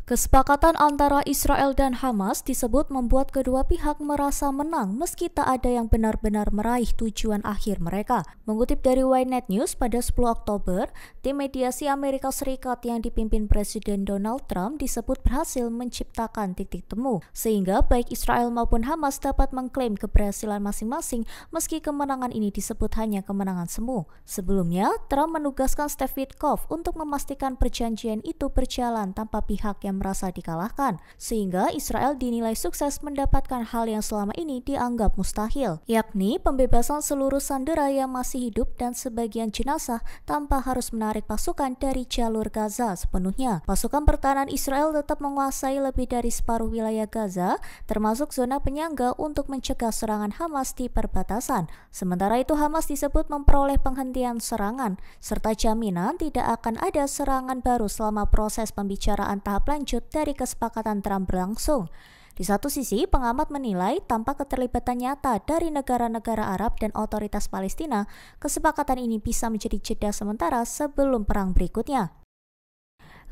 Kesepakatan antara Israel dan Hamas disebut membuat kedua pihak merasa menang meski tak ada yang benar-benar meraih tujuan akhir mereka. Mengutip dari Ynet News pada 10 Oktober, tim mediasi Amerika Serikat yang dipimpin Presiden Donald Trump disebut berhasil menciptakan titik temu, sehingga baik Israel maupun Hamas dapat mengklaim keberhasilan masing-masing meski kemenangan ini disebut hanya kemenangan semu. Sebelumnya, Trump menugaskan Steve Witkoff untuk memastikan perjanjian itu berjalan tanpa pihak yang merasa dikalahkan, sehingga Israel dinilai sukses mendapatkan hal yang selama ini dianggap mustahil, yakni pembebasan seluruh sandera yang masih hidup dan sebagian jenazah tanpa harus menarik pasukan dari jalur Gaza sepenuhnya. Pasukan pertahanan Israel tetap menguasai lebih dari separuh wilayah Gaza, termasuk zona penyangga untuk mencegah serangan Hamas di perbatasan. Sementara itu Hamas disebut memperoleh penghentian serangan, serta jaminan tidak akan ada serangan baru selama proses pembicaraan tahap lanjut dari kesepakatan Trump berlangsung. Di satu sisi, pengamat menilai tanpa keterlibatan nyata dari negara-negara Arab dan otoritas Palestina, kesepakatan ini bisa menjadi jeda sementara sebelum perang berikutnya.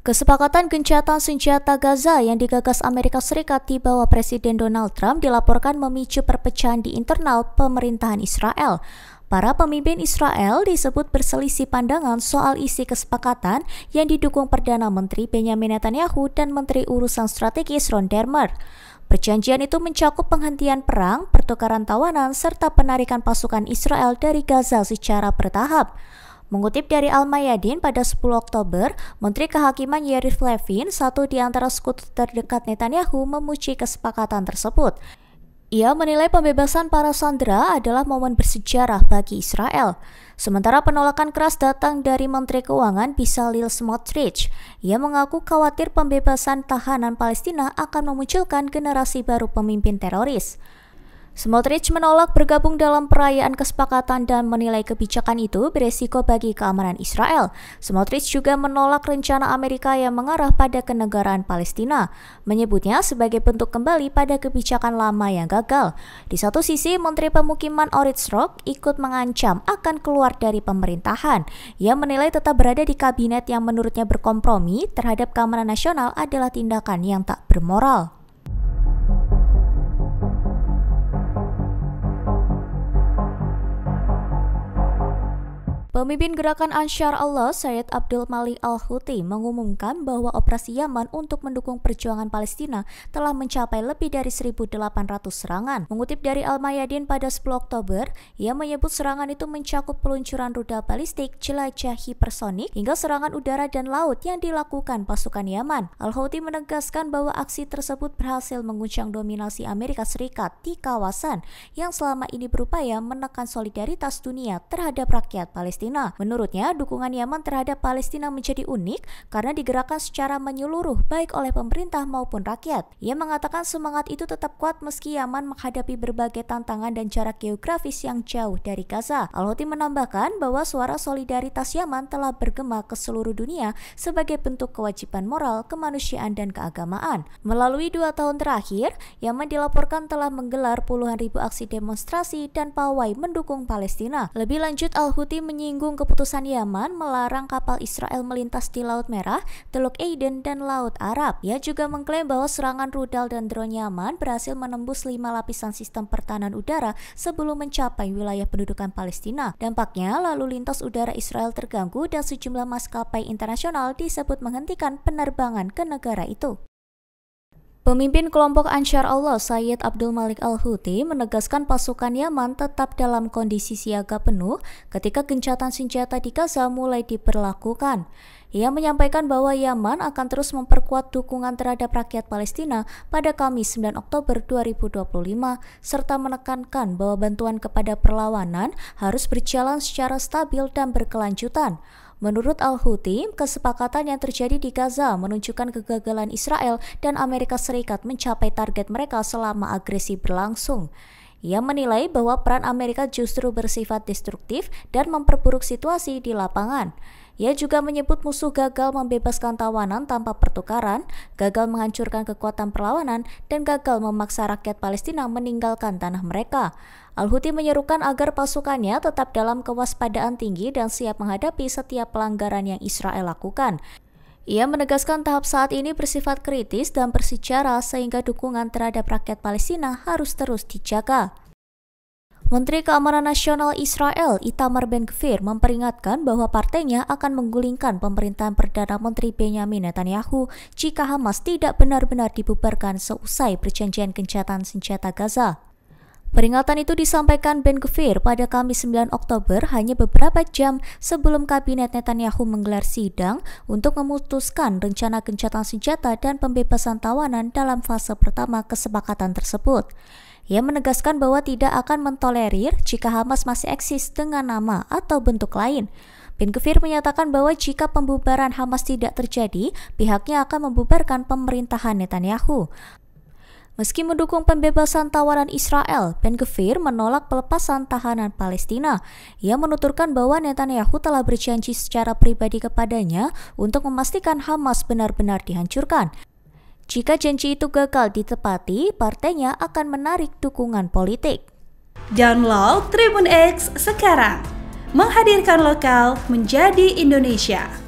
Kesepakatan gencatan senjata Gaza yang digagas Amerika Serikat di bawah Presiden Donald Trump dilaporkan memicu perpecahan di internal pemerintahan Israel. Para pemimpin Israel disebut berselisih pandangan soal isi kesepakatan yang didukung Perdana Menteri Benjamin Netanyahu dan Menteri Urusan Strategis Ron Dermer. Perjanjian itu mencakup penghentian perang, pertukaran tawanan, serta penarikan pasukan Israel dari Gaza secara bertahap. Mengutip dari Al-Mayadin pada 10 Oktober, Menteri Kehakiman Yair Levin, satu di antara sekutu terdekat Netanyahu, memuji kesepakatan tersebut. Ia menilai pembebasan para sandera adalah momen bersejarah bagi Israel. Sementara penolakan keras datang dari Menteri Keuangan Bezalel Smotrich. Ia mengaku khawatir pembebasan tahanan Palestina akan memunculkan generasi baru pemimpin teroris. Smotrich menolak bergabung dalam perayaan kesepakatan dan menilai kebijakan itu beresiko bagi keamanan Israel. Smotrich juga menolak rencana Amerika yang mengarah pada kenegaraan Palestina, menyebutnya sebagai bentuk kembali pada kebijakan lama yang gagal. Di satu sisi, Menteri Pemukiman Orit Strok ikut mengancam akan keluar dari pemerintahan. Ia menilai tetap berada di kabinet yang menurutnya berkompromi terhadap keamanan nasional adalah tindakan yang tak bermoral. Pemimpin gerakan Ansar Allah, Sayyid Abdul Malik Al-Houthi, mengumumkan bahwa operasi Yaman untuk mendukung perjuangan Palestina telah mencapai lebih dari 1.800 serangan. Mengutip dari Al-Mayadin pada 10 Oktober, ia menyebut serangan itu mencakup peluncuran rudal balistik, jelajah hipersonik, hingga serangan udara dan laut yang dilakukan pasukan Yaman. Al-Houthi menegaskan bahwa aksi tersebut berhasil menguncang dominasi Amerika Serikat di kawasan yang selama ini berupaya menekan solidaritas dunia terhadap rakyat Palestina. Menurutnya, dukungan Yaman terhadap Palestina menjadi unik karena digerakkan secara menyeluruh baik oleh pemerintah maupun rakyat. Ia mengatakan semangat itu tetap kuat meski Yaman menghadapi berbagai tantangan dan jarak geografis yang jauh dari Gaza. Al-Houthi menambahkan bahwa suara solidaritas Yaman telah bergema ke seluruh dunia sebagai bentuk kewajiban moral, kemanusiaan, dan keagamaan. Melalui 2 tahun terakhir, Yaman dilaporkan telah menggelar puluhan ribu aksi demonstrasi dan pawai mendukung Palestina. Lebih lanjut, Al-Houthi menyinggung keputusan Yaman melarang kapal Israel melintas di Laut Merah, Teluk Aden, dan Laut Arab. Ia juga mengklaim bahwa serangan rudal dan drone Yaman berhasil menembus 5 lapisan sistem pertahanan udara sebelum mencapai wilayah pendudukan Palestina. Dampaknya, lalu lintas udara Israel terganggu dan sejumlah maskapai internasional disebut menghentikan penerbangan ke negara itu. Pemimpin kelompok Ansar Allah, Sayyid Abdul Malik Al-Houthi, menegaskan pasukan Yaman tetap dalam kondisi siaga penuh ketika gencatan senjata di Gaza mulai diberlakukan. Ia menyampaikan bahwa Yaman akan terus memperkuat dukungan terhadap rakyat Palestina pada Kamis 9 Oktober 2025, serta menekankan bahwa bantuan kepada perlawanan harus berjalan secara stabil dan berkelanjutan. Menurut Al-Houthi, kesepakatan yang terjadi di Gaza menunjukkan kegagalan Israel dan Amerika Serikat mencapai target mereka selama agresi berlangsung. Ia menilai bahwa peran Amerika justru bersifat destruktif dan memperburuk situasi di lapangan. Ia juga menyebut musuh gagal membebaskan tawanan tanpa pertukaran, gagal menghancurkan kekuatan perlawanan, dan gagal memaksa rakyat Palestina meninggalkan tanah mereka. Al-Houthi menyerukan agar pasukannya tetap dalam kewaspadaan tinggi dan siap menghadapi setiap pelanggaran yang Israel lakukan. Ia menegaskan tahap saat ini bersifat kritis dan bersejarah sehingga dukungan terhadap rakyat Palestina harus terus dijaga. Menteri Keamanan Nasional Israel Itamar Ben-Gvir memperingatkan bahwa partainya akan menggulingkan pemerintahan Perdana Menteri Benyamin Netanyahu jika Hamas tidak benar-benar dibubarkan seusai perjanjian gencatan senjata Gaza. Peringatan itu disampaikan Ben-Gvir pada Kamis 9 Oktober hanya beberapa jam sebelum Kabinet Netanyahu menggelar sidang untuk memutuskan rencana gencatan senjata dan pembebasan tawanan dalam fase pertama kesepakatan tersebut. Ia menegaskan bahwa tidak akan mentolerir jika Hamas masih eksis dengan nama atau bentuk lain. Ben-Gvir menyatakan bahwa jika pembubaran Hamas tidak terjadi, pihaknya akan membubarkan pemerintahan Netanyahu. Meski mendukung pembebasan tawanan Israel, Ben-Gvir menolak pelepasan tahanan Palestina. Ia menuturkan bahwa Netanyahu telah berjanji secara pribadi kepadanya untuk memastikan Hamas benar-benar dihancurkan. Jika janji itu gagal ditepati, partainya akan menarik dukungan politik. Download Tribun X sekarang, menghadirkan lokal menjadi Indonesia.